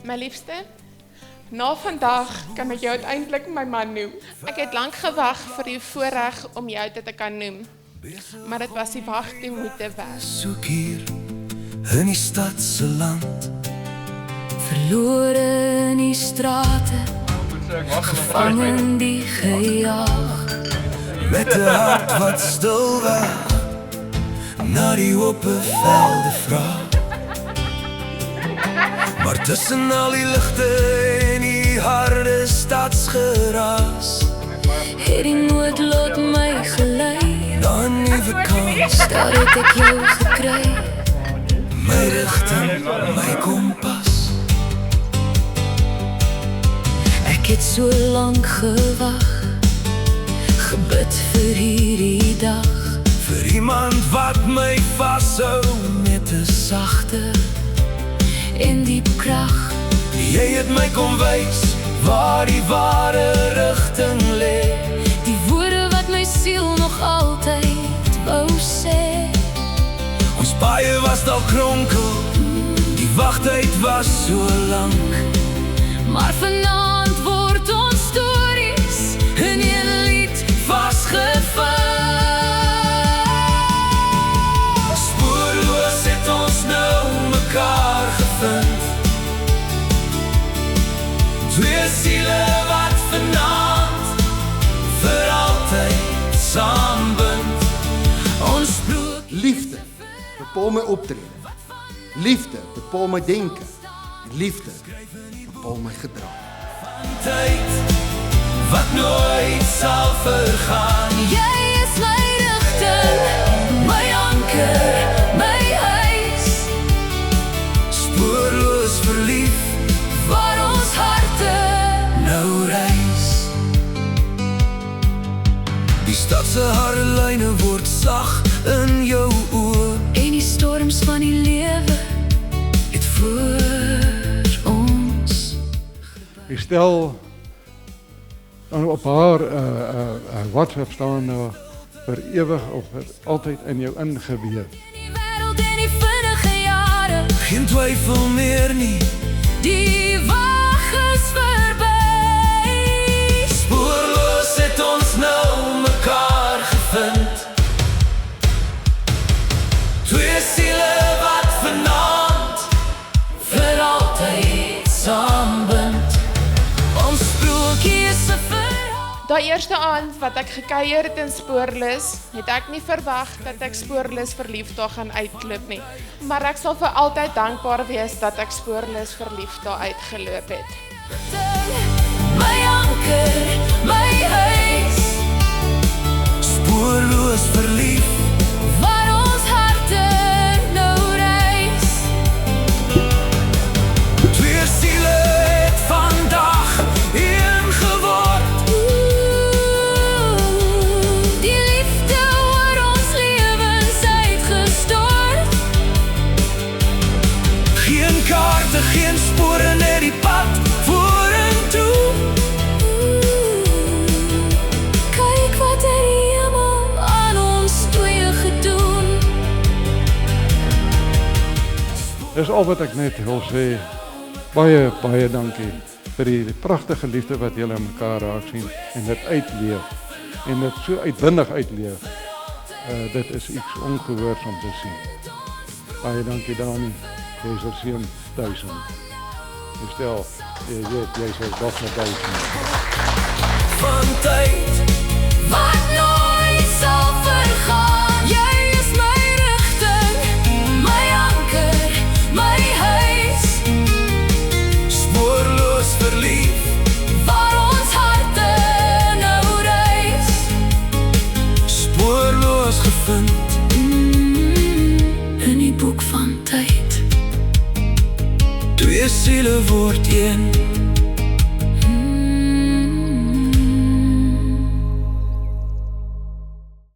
My liefste, na vandag kan ek jou uiteindelik my man noem. Ek het lank gewag vir die voorreg om jou dit te kan noem. Maar dit was die wag die moeite werd. Soek hier in die stadse land, verlore in die strate, gevangen in die gejaag, met 'n hart wat stil wag, na die ope velde vraag. Maar tussen al die ligte en die harde stadsgeraas, het die noodlot my gelei, na 'n nuwe kans, daar het ek jou gekry. my rigting, my kompas. Ek het so lank gewag, gebid vir hierdie dag, Vir iemand wat my vashou met 'n sagte en diep krag. Jy het my kom wys waar die ware rigting lê. Die woorde wat my siel nog altyd wou sê. Ons paie was dalk kronkel, die wagtyd was so lank, Maar vanaand word ons stories in 'n lied vasgevang. Spoorloos het ons nou mekaar gevind, twee siele wat vanaand vir altyd saambind. Ons sprook Liefde bepaal my optrede. Liefde bepaal my denke. Liefde bepaal my gedrag. tyd wat nooit sal vergaan. Jy is my rigting, my anker, my huis, Spoorloos verlief, waar ons harte nou reis. Die stadse harde lyne word sag in jou oë, en die storms van die lewe het voor ons. Ek stel dan op haar WhatsApp staan nou vir ewig of vir altyd in jou ingeweef. Die wêreld en die vinnige jare, geen twyfel meer nie. die wag is verby. Spoorloos het ons nou mekaar gevind, twee siele wat vanaand Vir altyd saambind. Ons sprokie is 'n verhaal. Daai eerste aand wat ek gekuier het in Spoorlus, het ek nie verwag dat ek Spoorlus verlief daar gaan uitloop nie. Maar ek sal vir altyd dankbaar wees dat ek Spoorlus verlief daar uitgeloop het. My anker, my huis, spoorloos verlief, waar ons harte nou reis. twee siele het vandag een geword. Die liefde oor ons lewens uitgestort. Geen kaarte, geen spore, net die pad vorentoe. Kyk wat het die hemel aan ons twee gedoen. Dis al wat ek net wil sê. Baie, baie dankie vir die pragtige liefde wat julle mekaar raak sien en dit uitleef. En dit so uitbundig uitleef. Dit is iets ongehoors om te sien. Baie dankie Dani. Jy is 'n seun duisend. Jy stel, jy weet, jy is 'n dogter duisend. Van tyd Wat nooit sal vergaan. Jy is my rigting, my anker, my huis, spoorloos verlief, waar ons harte nou reis. spoorloos gevind, In die boek van tyd. twee siele word een.